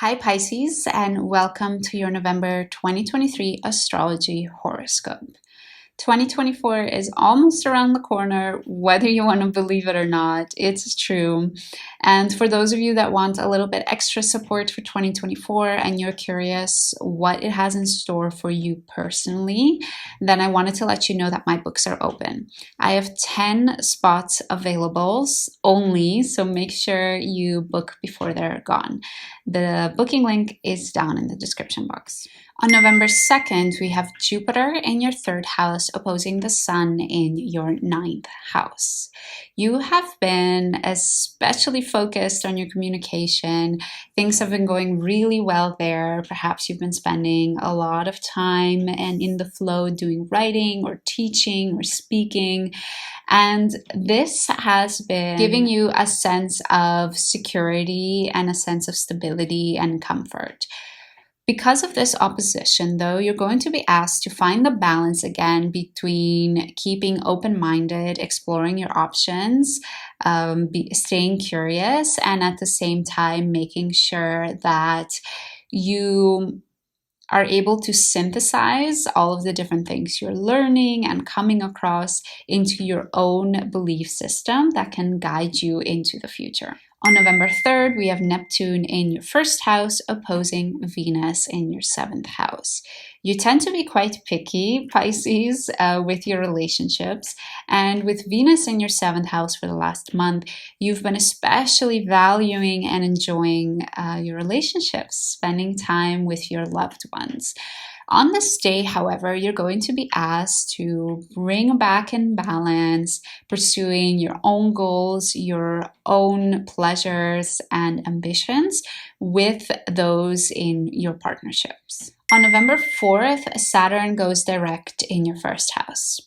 Hi Pisces, and welcome to your November 2023 astrology horoscope. 2024 is almost around the corner, whether you want to believe it or not, it's true. And for those of you that want a little bit extra support for 2024 and you're curious what it has in store for you personally, then I wanted to let you know that my books are open. I have 10 spots available only, so make sure you book before they're gone. The booking link is down in the description box. On November 2nd, we have Jupiter in your 3rd house opposing the Sun in your 9th house. You have been especially focused on your communication. Things have been going really well there. Perhaps you've been spending a lot of time and in the flow doing writing or teaching or speaking. And this has been giving you a sense of security and a sense of stability and comfort. Because of this opposition, though, you're going to be asked to find the balance again between keeping open-minded, exploring your options, staying curious, and at the same time making sure that you are able to synthesize all of the different things you're learning and coming across into your own belief system that can guide you into the future. On November 3rd, we have Neptune in your 1st house opposing Venus in your 7th house. You tend to be quite picky, Pisces, with your relationships. And with Venus in your 7th house for the last month, you've been especially valuing and enjoying your relationships, spending time with your loved ones. On this day, however, you're going to be asked to bring back in balance, pursuing your own goals, your own pleasures and ambitions with those in your partnerships. On November 4th, Saturn goes direct in your 1st house.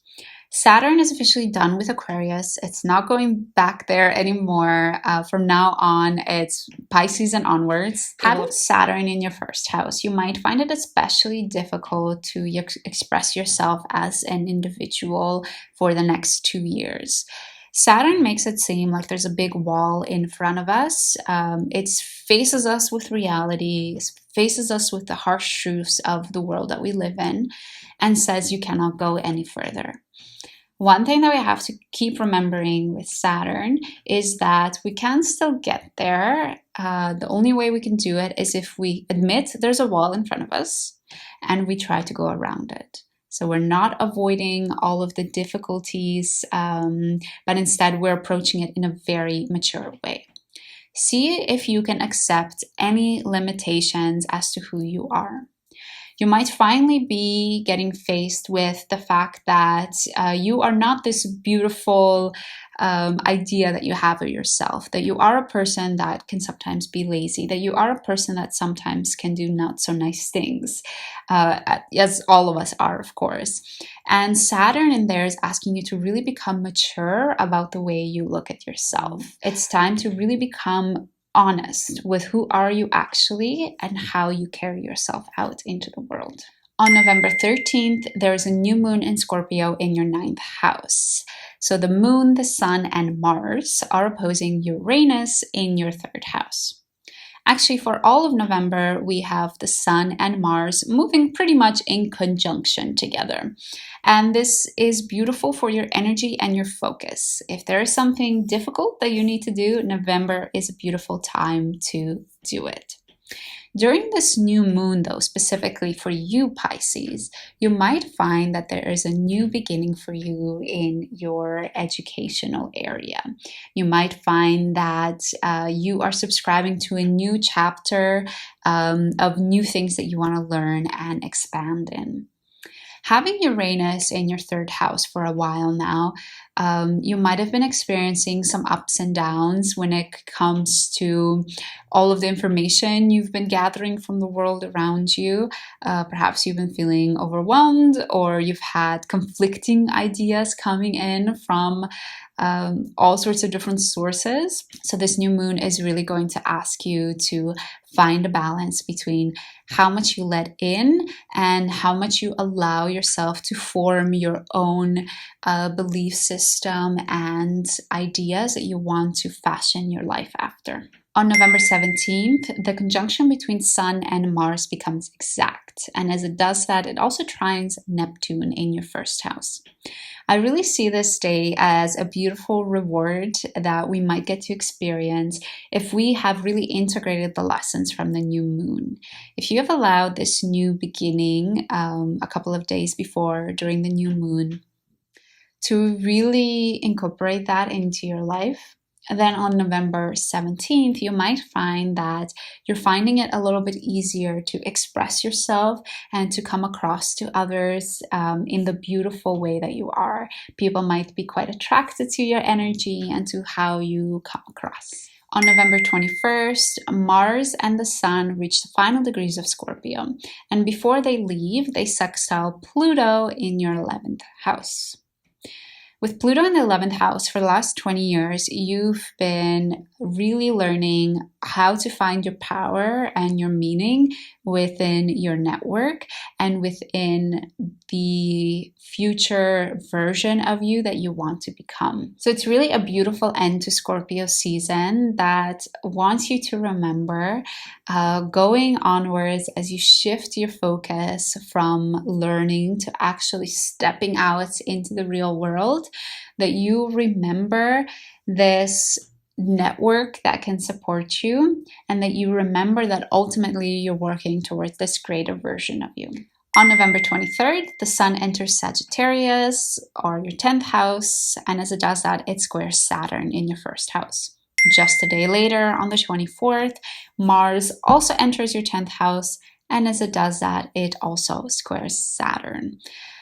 Saturn is officially done with Aquarius. It's not going back there anymore. From now on, it's Pisces and onwards. Having Saturn in your 1st house, you might find it especially difficult to express yourself as an individual for the next 2 years. Saturn makes it seem like there's a big wall in front of us. It faces us with reality, faces us with the harsh truths of the world that we live in, and says you cannot go any further. One thing that we have to keep remembering with Saturn is that we can still get there. The only way we can do it is if we admit there's a wall in front of us and we try to go around it. So we're not avoiding all of the difficulties, but instead we're approaching it in a very mature way. See if you can accept any limitations as to who you are. You might finally be getting faced with the fact that you are not this beautiful idea that you have of yourself, that you are a person that can sometimes be lazy, that you are a person that sometimes can do not so nice things, as all of us are, of course. And Saturn in there is asking you to really become mature about the way you look at yourself. It's time to really become honest with who are you actually and how you carry yourself out into the world. On November 13th, there is a new moon in Scorpio in your 9th house. So the moon, the sun, and Mars are opposing Uranus in your 3rd house. Actually, for all of November, we have the Sun and Mars moving pretty much in conjunction together. And this is beautiful for your energy and your focus. If there is something difficult that you need to do, November is a beautiful time to do it. During this new moon, though, specifically for you, Pisces, you might find that there is a new beginning for you in your educational area. You might find that you are subscribing to a new chapter of new things that you want to learn and expand in. Having Uranus in your 3rd house for a while now, you might have been experiencing some ups and downs when it comes to all of the information you've been gathering from the world around you. Perhaps you've been feeling overwhelmed, or you've had conflicting ideas coming in from all sorts of different sources. So this new moon is really going to ask you to find a balance between how much you let in and how much you allow yourself to form your own belief system and ideas that you want to fashion your life after. On November 17th, the conjunction between Sun and Mars becomes exact. And as it does that, it also trines Neptune in your first house. I really see this day as a beautiful reward that we might get to experience if we have really integrated the lessons from the new moon. If you have allowed this new beginning a couple of days before during the new moon to really incorporate that into your life, then on November 17th, you might find that you're finding it a little bit easier to express yourself and to come across to others in the beautiful way that you are. People might be quite attracted to your energy and to how you come across. On November 21st, Mars and the Sun reach the final degrees of Scorpio. And before they leave, they sextile Pluto in your 11th house. With Pluto in the 11th house for the last 20 years, you've been really learning how to find your power and your meaning within your network and within the future version of you that you want to become. So it's really a beautiful end to Scorpio season that wants you to remember going onwards as you shift your focus from learning to actually stepping out into the real world, that you remember this network that can support you, and that you remember that ultimately you're working towards this greater version of you. On November 23rd, the Sun enters Sagittarius, or your 10th house, and as it does that, it squares Saturn in your first house. Just a day later, on the 24th, Mars also enters your 10th house, and as it does that, it also squares Saturn.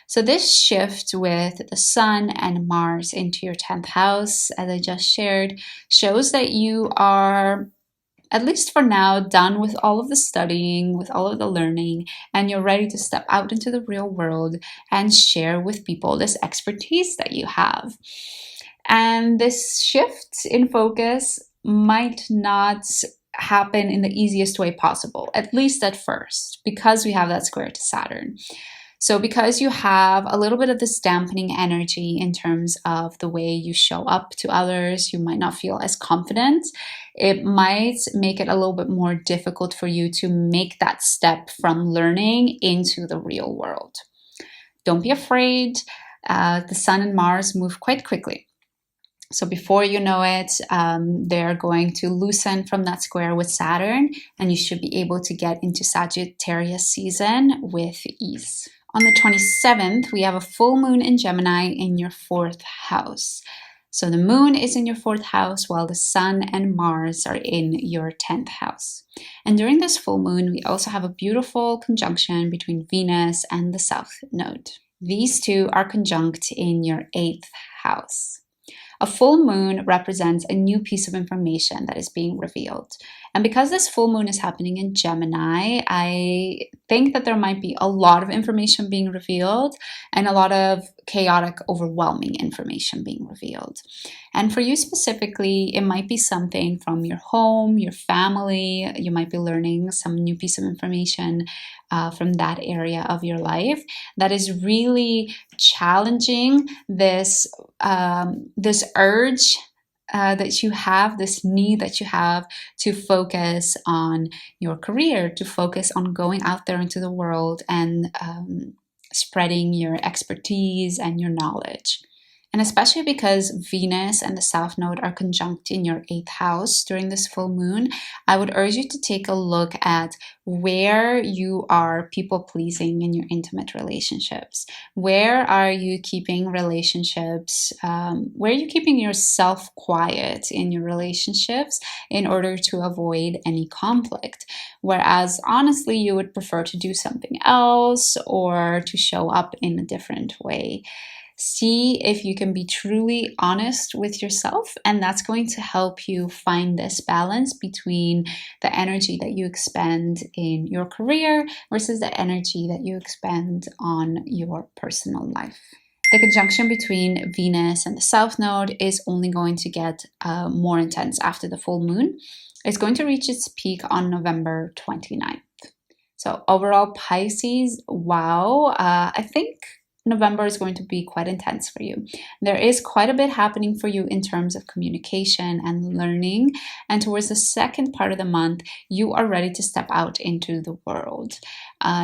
So this shift with the Sun and Mars into your 10th house, as I just shared, shows that you are, at least for now, done with all of the studying, with all of the learning, and you're ready to step out into the real world and share with people this expertise that you have. And this shift in focus might not happen in the easiest way possible, at least at first, because we have that square to Saturn. So because you have a little bit of this dampening energy in terms of the way you show up to others, you might not feel as confident. It might make it a little bit more difficult for you to make that step from learning into the real world. Don't be afraid. The Sun and Mars move quite quickly. So before you know it, they're going to loosen from that square with Saturn, and you should be able to get into Sagittarius season with ease. On the 27th, we have a full moon in Gemini in your 4th house. So the moon is in your 4th house while the Sun and Mars are in your 10th house. And during this full moon, we also have a beautiful conjunction between Venus and the South Node. These two are conjunct in your 8th house. A full moon represents a new piece of information that is being revealed. And because this full moon is happening in Gemini, I think that there might be a lot of information being revealed and a lot of chaotic, overwhelming information being revealed. And for you specifically, it might be something from your home, your family. You might be learning some new piece of information from that area of your life that is really challenging this urge that you have, this need that you have to focus on your career, to focus on going out there into the world and spreading your expertise and your knowledge. And especially because Venus and the South Node are conjunct in your 8th house during this full moon, I would urge you to take a look at where you are people-pleasing in your intimate relationships. Where are you keeping relationships, where are you keeping yourself quiet in your relationships in order to avoid any conflict? Whereas honestly, you would prefer to do something else or to show up in a different way. See if you can be truly honest with yourself, and that's going to help you find this balance between the energy that you expend in your career versus the energy that you expend on your personal life. The conjunction between Venus and the South Node is only going to get more intense after the full moon. It's going to reach its peak on November 29th. So overall, Pisces, wow, I think November is going to be quite intense for you. There is quite a bit happening for you in terms of communication and learning. And towards the second part of the month, you are ready to step out into the world.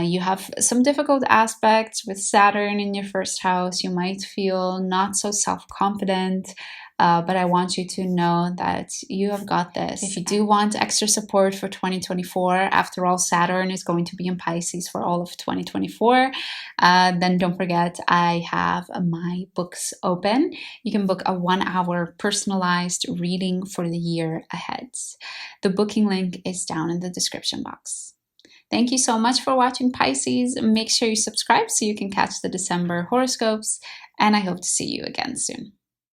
You have some difficult aspects with Saturn in your first house. You might feel not so self-confident. But I want you to know that you have got this. If you do want extra support for 2024, after all, Saturn is going to be in Pisces for all of 2024, then don't forget I have my books open. You can book a 1-hour personalized reading for the year ahead. The booking link is down in the description box. Thank you so much for watching, Pisces. Make sure you subscribe so you can catch the December horoscopes, and I hope to see you again soon.